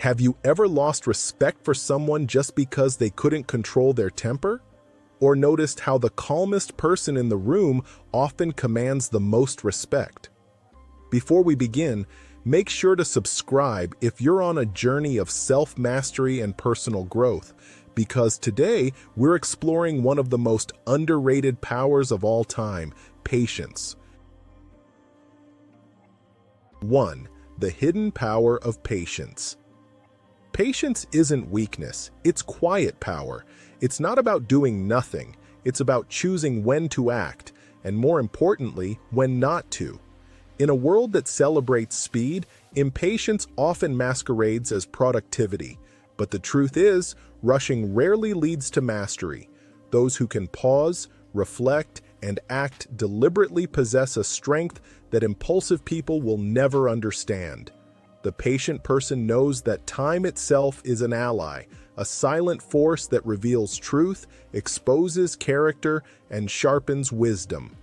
Have you ever lost respect for someone just because they couldn't control their temper? Or noticed how the calmest person in the room often commands the most respect? Before we begin, make sure to subscribe if you're on a journey of self-mastery and personal growth, because today we're exploring one of the most underrated powers of all time, patience. 1. The hidden power of patience. Patience isn't weakness, it's quiet power. It's not about doing nothing, it's about choosing when to act, and more importantly, when not to. In a world that celebrates speed, impatience often masquerades as productivity. But the truth is, rushing rarely leads to mastery. Those who can pause, reflect, and act deliberately possess a strength that impulsive people will never understand. The patient person knows that time itself is an ally, a silent force that reveals truth, exposes character, and sharpens wisdom.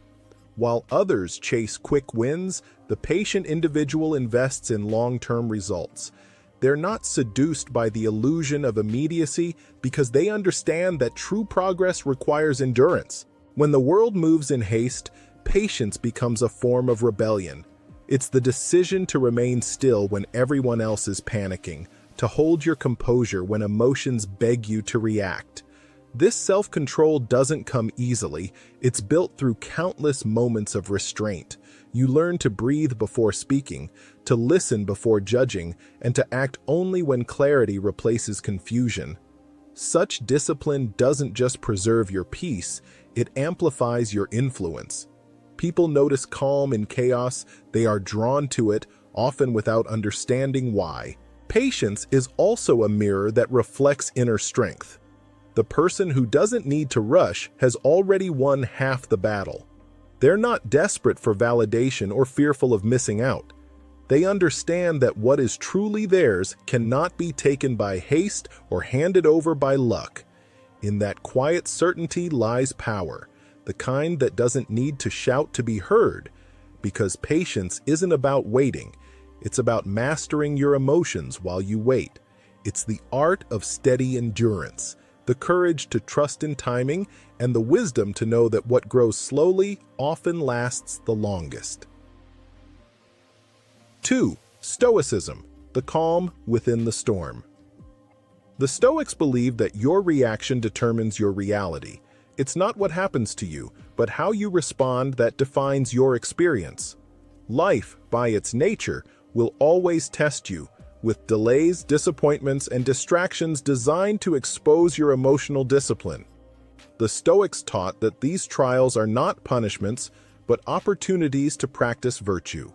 While others chase quick wins, the patient individual invests in long-term results. They're not seduced by the illusion of immediacy because they understand that true progress requires endurance. When the world moves in haste, patience becomes a form of rebellion. It's the decision to remain still when everyone else is panicking, to hold your composure when emotions beg you to react. This self-control doesn't come easily. It's built through countless moments of restraint. You learn to breathe before speaking, to listen before judging, and to act only when clarity replaces confusion. Such discipline doesn't just preserve your peace, it amplifies your influence. People notice calm in chaos, they are drawn to it, often without understanding why. Patience is also a mirror that reflects inner strength. The person who doesn't need to rush has already won half the battle. They're not desperate for validation or fearful of missing out. They understand that what is truly theirs cannot be taken by haste or handed over by luck. In that quiet certainty lies power, the kind that doesn't need to shout to be heard, because patience isn't about waiting. It's about mastering your emotions while you wait. It's the art of steady endurance, the courage to trust in timing, and the wisdom to know that what grows slowly often lasts the longest. 2. Stoicism, the calm within the storm. The Stoics believe that your reaction determines your reality. It's not what happens to you, but how you respond that defines your experience. Life, by its nature, will always test you, with delays, disappointments, and distractions designed to expose your emotional discipline. The Stoics taught that these trials are not punishments, but opportunities to practice virtue.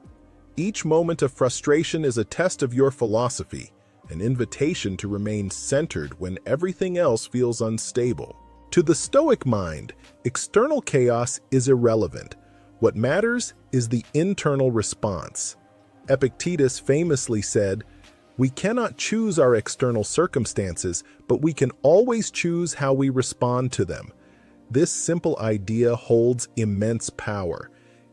Each moment of frustration is a test of your philosophy, an invitation to remain centered when everything else feels unstable. To the Stoic mind, external chaos is irrelevant. What matters is the internal response. Epictetus famously said, "We cannot choose our external circumstances, but we can always choose how we respond to them." This simple idea holds immense power.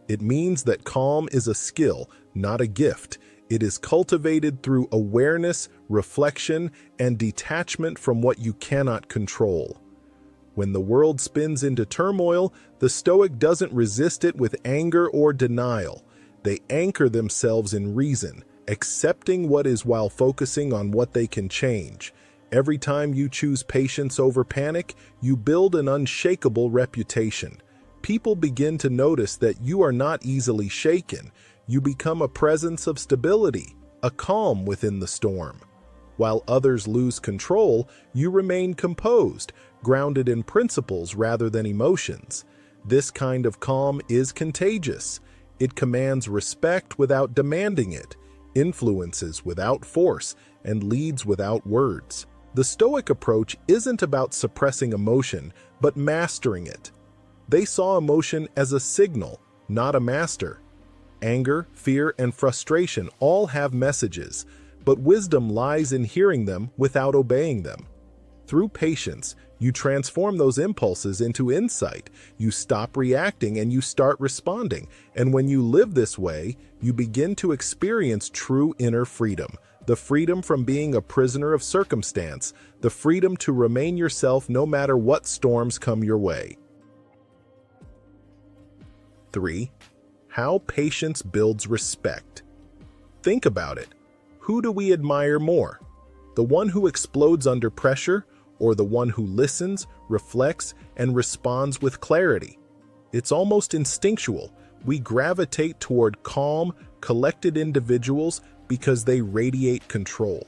It means that calm is a skill, not a gift. It is cultivated through awareness, reflection, and detachment from what you cannot control. When the world spins into turmoil, the Stoic doesn't resist it with anger or denial. They anchor themselves in reason, accepting what is while focusing on what they can change. Every time you choose patience over panic, you build an unshakable reputation. People begin to notice that you are not easily shaken. You become a presence of stability, a calm within the storm. While others lose control, you remain composed, grounded in principles rather than emotions. This kind of calm is contagious. It commands respect without demanding it, influences without force, and leads without words. The Stoic approach isn't about suppressing emotion, but mastering it. They saw emotion as a signal, not a master. Anger, fear, and frustration all have messages, but wisdom lies in hearing them without obeying them. Through patience, you transform those impulses into insight. You stop reacting and you start responding. And when you live this way, you begin to experience true inner freedom, the freedom from being a prisoner of circumstance, the freedom to remain yourself no matter what storms come your way. 3. How patience builds respect. Think about it. Who do we admire more? The one who explodes under pressure, or the one who listens, reflects, and responds with clarity? It's almost instinctual. We gravitate toward calm, collected individuals because they radiate control.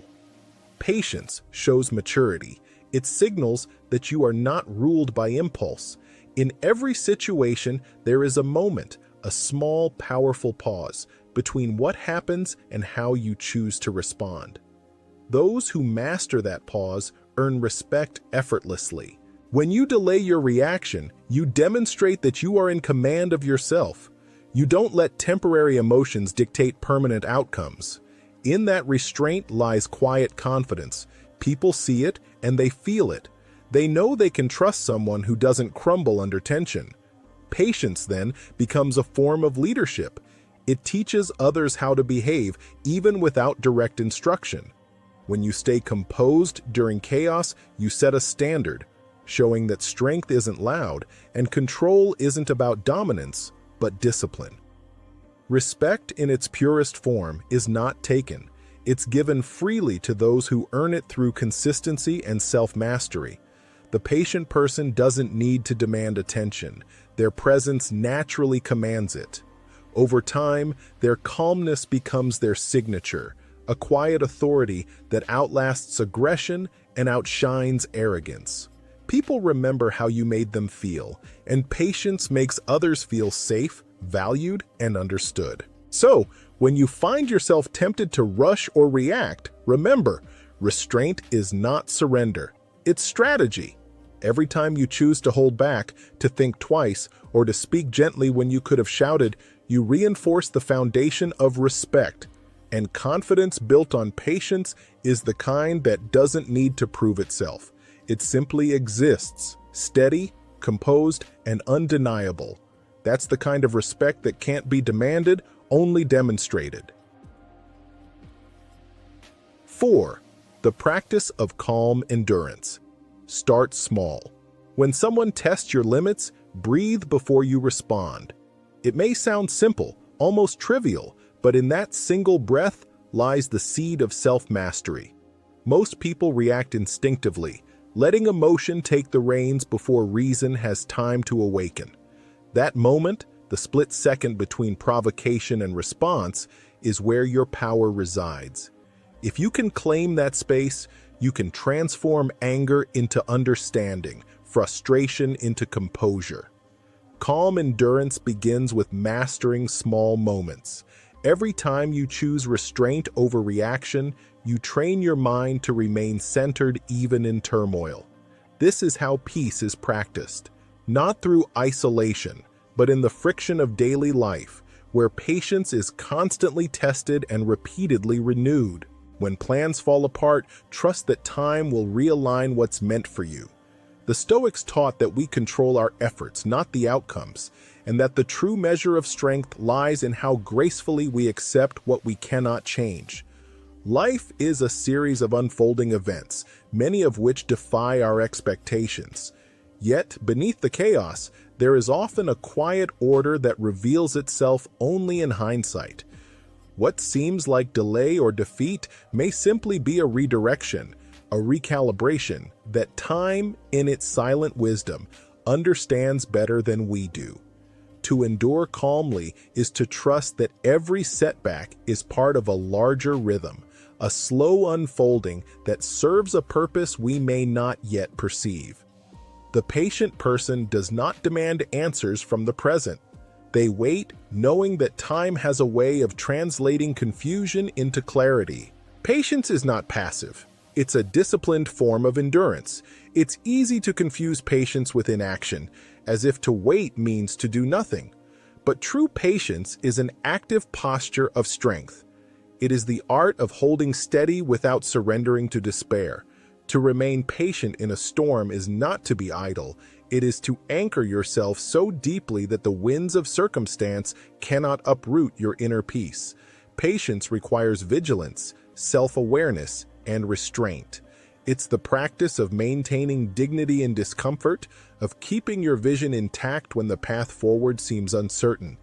Patience shows maturity. It signals that you are not ruled by impulse. In every situation, there is a moment, a small, powerful pause between what happens and how you choose to respond. Those who master that pause earn respect effortlessly. When you delay your reaction, you demonstrate that you are in command of yourself. You don't let temporary emotions dictate permanent outcomes. In that restraint lies quiet confidence. People see it and they feel it. They know they can trust someone who doesn't crumble under tension. Patience, then, becomes a form of leadership. It teaches others how to behave, even without direct instruction. When you stay composed during chaos, you set a standard, showing that strength isn't loud and control isn't about dominance, but discipline. Respect in its purest form is not taken. It's given freely to those who earn it through consistency and self-mastery. The patient person doesn't need to demand attention. Their presence naturally commands it. Over time, their calmness becomes their signature, a quiet authority that outlasts aggression and outshines arrogance. People remember how you made them feel, and patience makes others feel safe, valued, and understood. So, when you find yourself tempted to rush or react, remember, restraint is not surrender. It's strategy. Every time you choose to hold back, to think twice, or to speak gently when you could have shouted, you reinforce the foundation of respect. And confidence built on patience is the kind that doesn't need to prove itself. It simply exists, steady, composed, and undeniable. That's the kind of respect that can't be demanded, only demonstrated. 4. The practice of calm endurance. Start small. When someone tests your limits, breathe before you respond. It may sound simple, almost trivial, but in that single breath lies the seed of self-mastery. Most people react instinctively, letting emotion take the reins before reason has time to awaken. That moment, the split second between provocation and response, is where your power resides. If you can claim that space, you can transform anger into understanding, frustration into composure. Calm endurance begins with mastering small moments. Every time you choose restraint over reaction, you train your mind to remain centered even in turmoil. This is how peace is practiced, not through isolation, but in the friction of daily life, where patience is constantly tested and repeatedly renewed. When plans fall apart, trust that time will realign what's meant for you. The Stoics taught that we control our efforts, not the outcomes, and that the true measure of strength lies in how gracefully we accept what we cannot change. Life is a series of unfolding events, many of which defy our expectations. Yet, beneath the chaos, there is often a quiet order that reveals itself only in hindsight. What seems like delay or defeat may simply be a redirection, a recalibration that time, in its silent wisdom, understands better than we do. To endure calmly is to trust that every setback is part of a larger rhythm, a slow unfolding that serves a purpose we may not yet perceive. The patient person does not demand answers from the present. They wait, knowing that time has a way of translating confusion into clarity. Patience is not passive. It's a disciplined form of endurance. It's easy to confuse patience with inaction, as if to wait means to do nothing. But true patience is an active posture of strength. It is the art of holding steady without surrendering to despair. To remain patient in a storm is not to be idle. It is to anchor yourself so deeply that the winds of circumstance cannot uproot your inner peace. Patience requires vigilance, self-awareness, and restraint. It's the practice of maintaining dignity in discomfort, of keeping your vision intact when the path forward seems uncertain.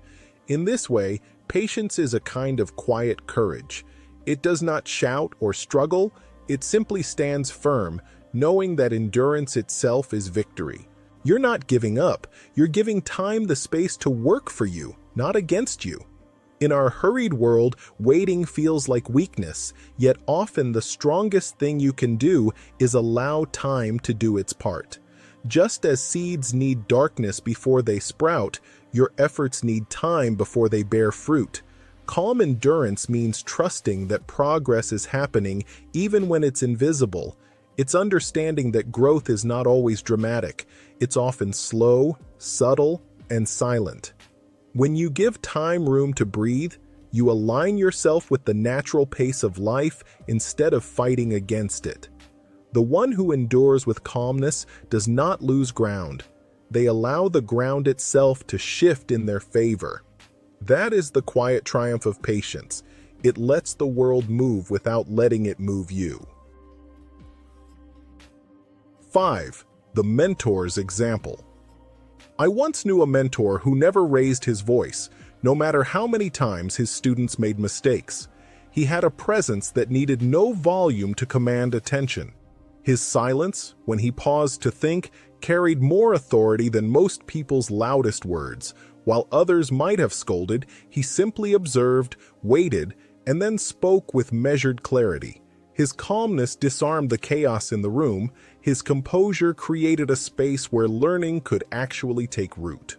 In this way, patience is a kind of quiet courage. It does not shout or struggle, it simply stands firm, knowing that endurance itself is victory. You're not giving up, you're giving time the space to work for you, not against you. In our hurried world, waiting feels like weakness, yet often the strongest thing you can do is allow time to do its part. Just as seeds need darkness before they sprout, your efforts need time before they bear fruit. Calm endurance means trusting that progress is happening even when it's invisible. It's understanding that growth is not always dramatic. It's often slow, subtle, and silent. When you give time room to breathe, you align yourself with the natural pace of life instead of fighting against it. The one who endures with calmness does not lose ground. They allow the ground itself to shift in their favor. That is the quiet triumph of patience. It lets the world move without letting it move you. 5. The mentor's example. I once knew a mentor who never raised his voice, no matter how many times his students made mistakes. He had a presence that needed no volume to command attention. His silence, when he paused to think, carried more authority than most people's loudest words. While others might have scolded, he simply observed, waited, and then spoke with measured clarity. His calmness disarmed the chaos in the room. His composure created a space where learning could actually take root.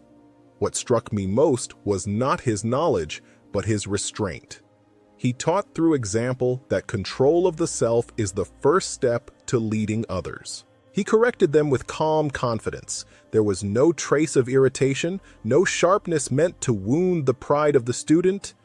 What struck me most was not his knowledge, but his restraint. He taught through example that control of the self is the first step to leading others. He corrected them with calm confidence. There was no trace of irritation, no sharpness meant to wound the pride of the student.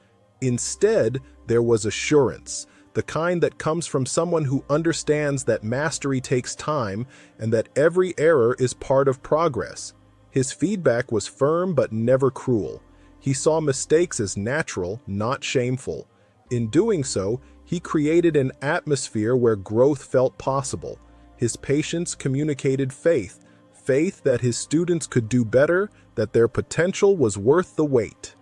Instead, there was assurance, the kind that comes from someone who understands that mastery takes time and that every error is part of progress. His feedback was firm but never cruel. He saw mistakes as natural, not shameful. In doing so, he created an atmosphere where growth felt possible. His patience communicated faith that his students could do better, that their potential was worth the wait.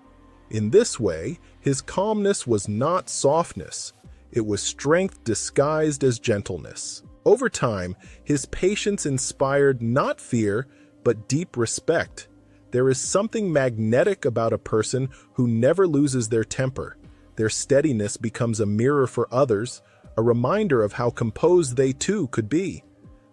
In this way, his calmness was not softness. It was strength disguised as gentleness. Over time, his patience inspired not fear, but deep respect. There is something magnetic about a person who never loses their temper. Their steadiness becomes a mirror for others, a reminder of how composed they too could be.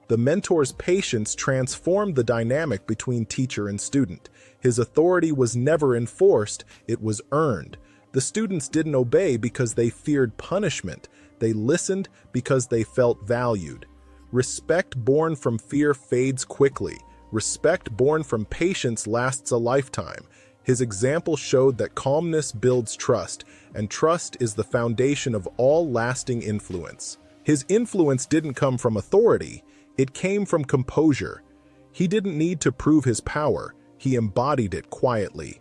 The mentor's patience transformed the dynamic between teacher and student. His authority was never enforced, it was earned. The students didn't obey because they feared punishment. They listened because they felt valued. Respect born from fear fades quickly. Respect born from patience lasts a lifetime. His example showed that calmness builds trust, and trust is the foundation of all lasting influence. His influence didn't come from authority, it came from composure. He didn't need to prove his power, he embodied it quietly.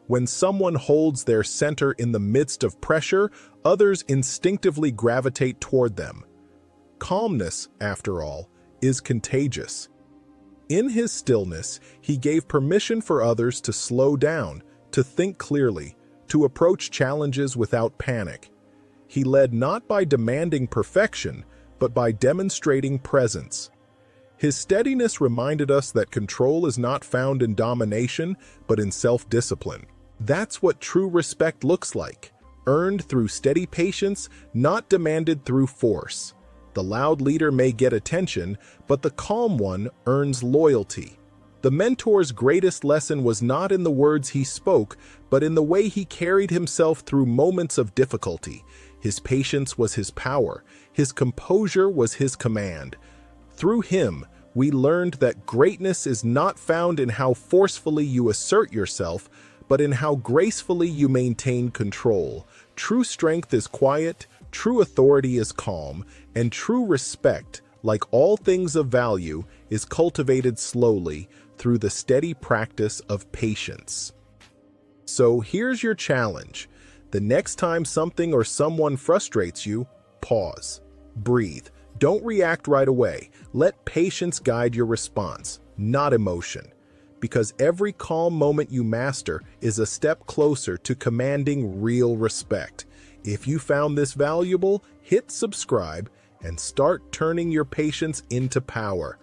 When someone holds their center in the midst of pressure, others instinctively gravitate toward them. Calmness, after all, is contagious. In his stillness, he gave permission for others to slow down, to think clearly, to approach challenges without panic. He led not by demanding perfection, but by demonstrating presence. His steadiness reminded us that control is not found in domination, but in self-discipline. That's what true respect looks like, earned through steady patience, not demanded through force. The loud leader may get attention, but the calm one earns loyalty. The mentor's greatest lesson was not in the words he spoke, but in the way he carried himself through moments of difficulty. His patience was his power. His composure was his command. Through him, we learned that greatness is not found in how forcefully you assert yourself, but in how gracefully you maintain control. True strength is quiet, true authority is calm, and true respect, like all things of value, is cultivated slowly through the steady practice of patience. So here's your challenge. The next time something or someone frustrates you, Pause. Breathe. Don't react right away. Let patience guide your response, not emotion. Because every calm moment you master is a step closer to commanding real respect. If you found this valuable, hit subscribe and start turning your patience into power.